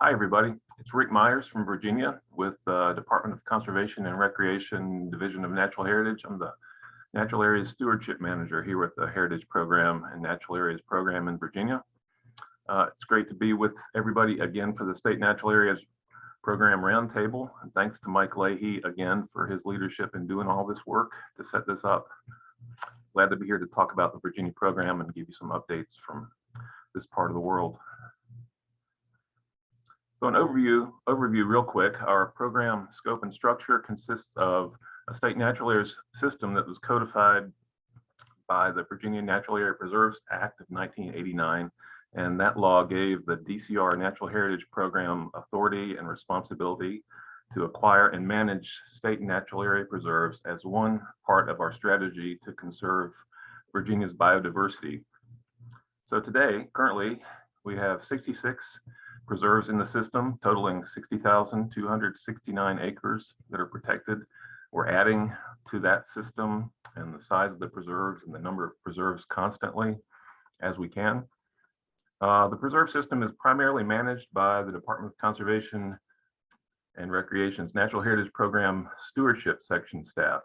Hi, everybody. It's Rick Myers from Virginia with the Department of Conservation and Recreation Division of Natural Heritage. I'm the Natural Areas Stewardship Manager here with the Heritage Program and Natural Areas Program in Virginia. It's great to be with everybody again for the State Natural Areas Program Roundtable. And thanks to Mike Leahy again for his leadership in doing all this work to set this up. Glad to be here to talk about the Virginia program and give you some updates from this part of the world. So an overview real quick. Our program scope and structure consists of a state natural areas system that was codified by the Virginia Natural Area Preserves Act of 1989. And that law gave the DCR Natural Heritage Program authority and responsibility to acquire and manage state natural area preserves as one part of our strategy to conserve Virginia's biodiversity. So today, currently, we have 66 preserves in the system, totaling 60,269 acres that are protected. We're adding to that system and the size of the preserves and the number of preserves constantly as we can. The preserve system is primarily managed by the Department of Conservation and Recreation's Natural Heritage Program Stewardship Section staff.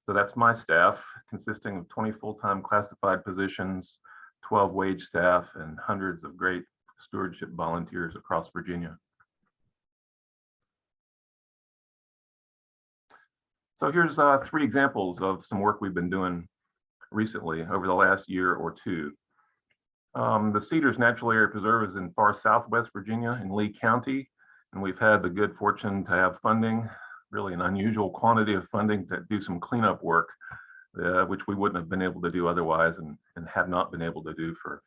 So that's my staff, consisting of 20 full-time classified positions, 12 wage staff, and hundreds of great stewardship volunteers across Virginia. So here's 3 examples of some work we've been doing recently over the last year or two. The Cedars Natural Area Preserve is in far southwest Virginia in Lee County, and we've had the good fortune to have funding, really an unusual quantity of funding to do some cleanup work, which we wouldn't have been able to do otherwise and have not been able to do for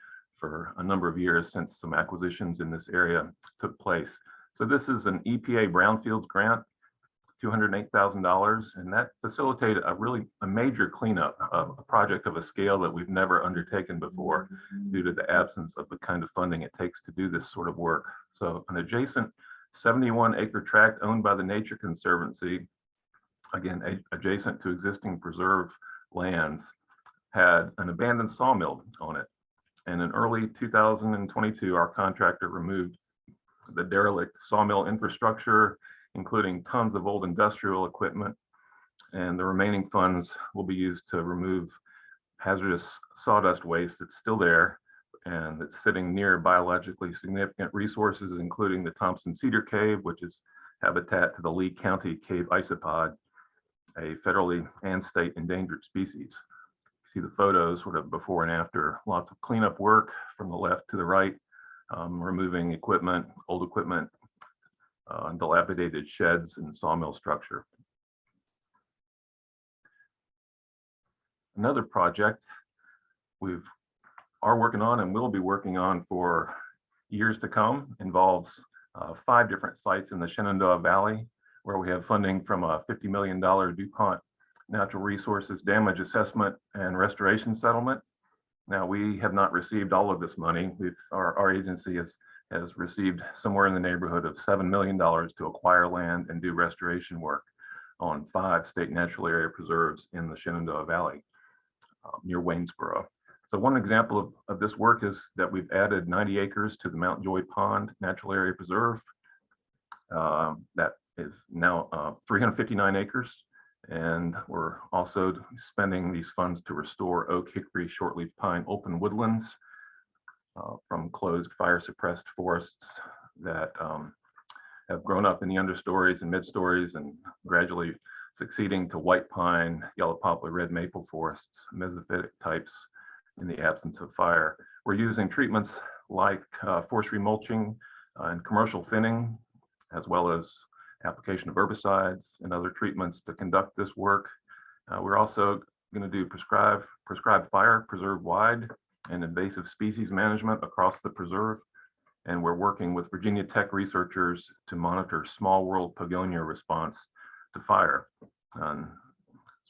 a number of years since some acquisitions in this area took place. So this is an EPA Brownfields grant, $208,000, and that facilitated a major cleanup of a project of a scale that we've never undertaken before due to the absence of the kind of funding it takes to do this sort of work. So an adjacent 71-acre tract owned by the Nature Conservancy, again, adjacent to existing preserve lands, had an abandoned sawmill on it. And in early 2022, our contractor removed the derelict sawmill infrastructure, including tons of old industrial equipment, and the remaining funds will be used to remove hazardous sawdust waste that's still there and it's sitting near biologically significant resources, including the Thompson Cedar Cave, which is habitat to the Lee County cave isopod, a federally and state endangered species. See the photos sort of before and after, lots of cleanup work from the left to the right, removing equipment, old equipment, dilapidated sheds and sawmill structure. Another project we are working on and will be working on for years to come involves 5 different sites in the Shenandoah Valley, where we have funding from a $50 million DuPont Natural Resources Damage Assessment and Restoration Settlement. Now, we have not received all of this money. Our agency has received somewhere in the neighborhood of $7 million to acquire land and do restoration work on 5 state natural area preserves in the Shenandoah Valley near Waynesboro. So one example of this work is that we've added 90 acres to the Mount Joy Pond Natural Area Preserve. That is now 359 acres. And we're also spending these funds to restore oak, hickory, shortleaf pine open woodlands from closed fire suppressed forests that have grown up in the understories and mid-stories and gradually succeeding to white pine, yellow poplar, red maple forests, mesophytic types in the absence of fire. We're using treatments like forest remulching and commercial thinning, as well as application of herbicides and other treatments to conduct this work. We're also going to do prescribed fire preserve-wide and invasive species management across the preserve. And we're working with Virginia Tech researchers to monitor small world pogonia response to fire.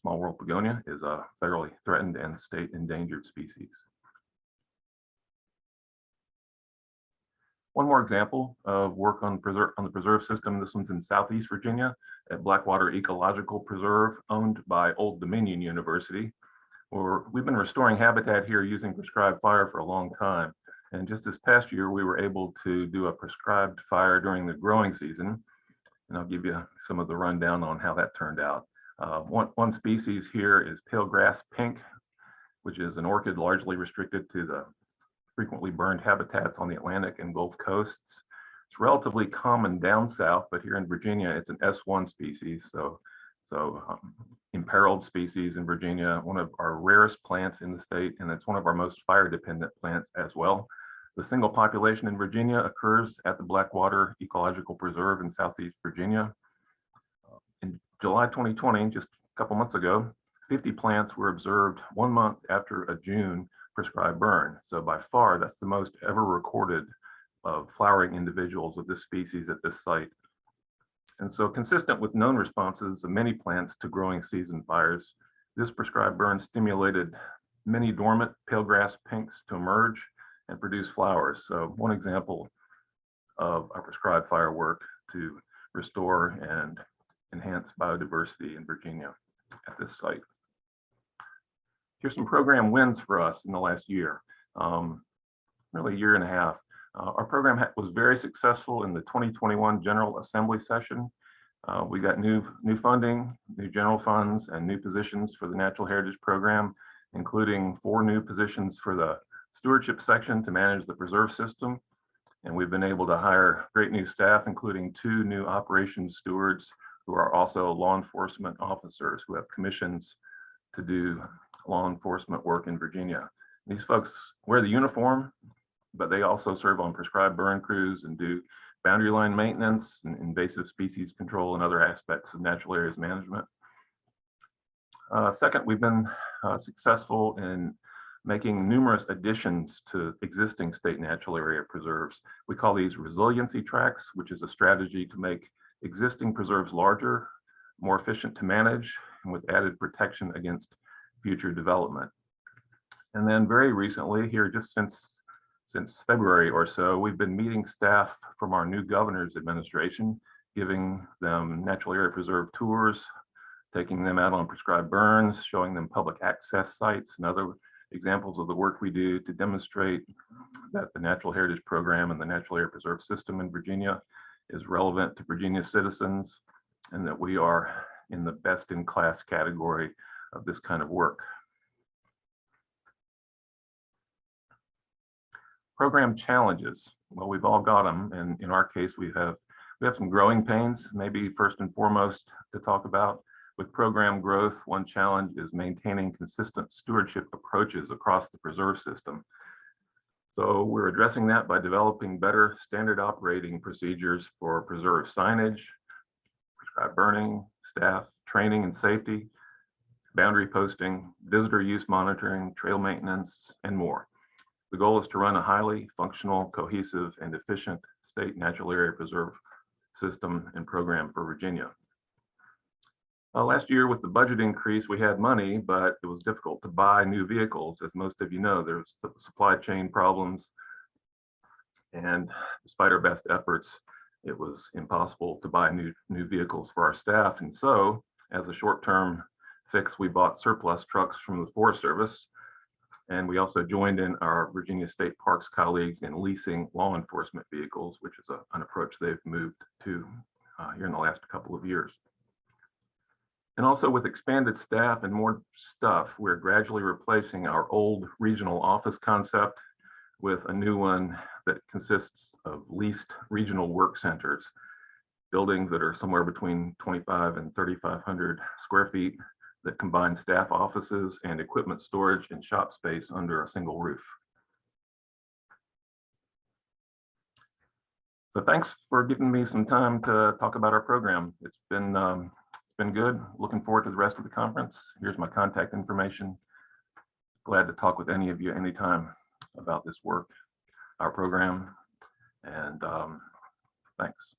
Small world pogonia is a federally threatened and state endangered species. One more example of work on the preserve system. This one's in Southeast Virginia at Blackwater Ecological Preserve, owned by Old Dominion University. We've been restoring habitat here using prescribed fire for a long time. And just this past year, we were able to do a prescribed fire during the growing season. And I'll give you some of the rundown on how that turned out. One species here is pale grass pink, which is an orchid largely restricted to the frequently burned habitats on the Atlantic and Gulf coasts. It's relatively common down south, but here in Virginia, it's an S1 species. So imperiled species in Virginia, one of our rarest plants in the state, and it's one of our most fire dependent plants as well. The single population in Virginia occurs at the Blackwater Ecological Preserve in Southeast Virginia. In July 2020, just a couple months ago, 50 plants were observed 1 month after a June prescribed burn. So by far, that's the most ever recorded of flowering individuals of this species at this site. And so consistent with known responses of many plants to growing season fires, this prescribed burn stimulated many dormant pale grass pinks to emerge and produce flowers. So one example of our prescribed fire work to restore and enhance biodiversity in Virginia at this site. Here's some program wins for us in the last year, really a year and a half. Our program was very successful in the 2021 General Assembly session. We got new funding, new general funds, and new positions for the Natural Heritage Program, including 4 new positions for the stewardship section to manage the preserve system. And we've been able to hire great new staff, including 2 new operations stewards who are also law enforcement officers who have commissions to do law enforcement work in Virginia. These folks wear the uniform, but they also serve on prescribed burn crews and do boundary line maintenance and invasive species control and other aspects of natural areas management. Second, we've been successful in making numerous additions to existing state natural area preserves. We call these resiliency tracks, which is a strategy to make existing preserves larger, more efficient to manage, and with added protection against future development. And then very recently, here just since February or so, we've been meeting staff from our new governor's administration, giving them natural area preserve tours, taking them out on prescribed burns, showing them public access sites and other examples of the work we do to demonstrate that the Natural Heritage Program and the Natural Area Preserve System in Virginia is relevant to Virginia citizens, and that we are in the best in class category of this kind of work. Program challenges. Well, we've all got them, and in our case, we have some growing pains, maybe first and foremost to talk about. With program growth, one challenge is maintaining consistent stewardship approaches across the preserve system. So we're addressing that by developing better standard operating procedures for preserve signage, prescribed burning, staff training and safety, boundary posting, visitor use monitoring, trail maintenance, and more. The goal is to run a highly functional, cohesive, and efficient state natural area preserve system and program for Virginia. Last year, with the budget increase, we had money, but it was difficult to buy new vehicles. As most of you know, there's supply chain problems, and despite our best efforts, it was impossible to buy new vehicles for our staff. And so, as a short-term fix, we bought surplus trucks from the Forest Service, and we also joined in our Virginia State Parks colleagues in leasing law enforcement vehicles, which is an approach they've moved to here in the last couple of years. And also with expanded staff and more stuff, we're gradually replacing our old regional office concept with a new one that consists of leased regional work centers, buildings that are somewhere between 2,500 and 3,500 square feet that combine staff offices and equipment storage and shop space under a single roof. So thanks for giving me some time to talk about our program. It's been good. Looking forward to the rest of the conference. Here's my contact information. Glad to talk with any of you anytime about this work, our program, and thanks.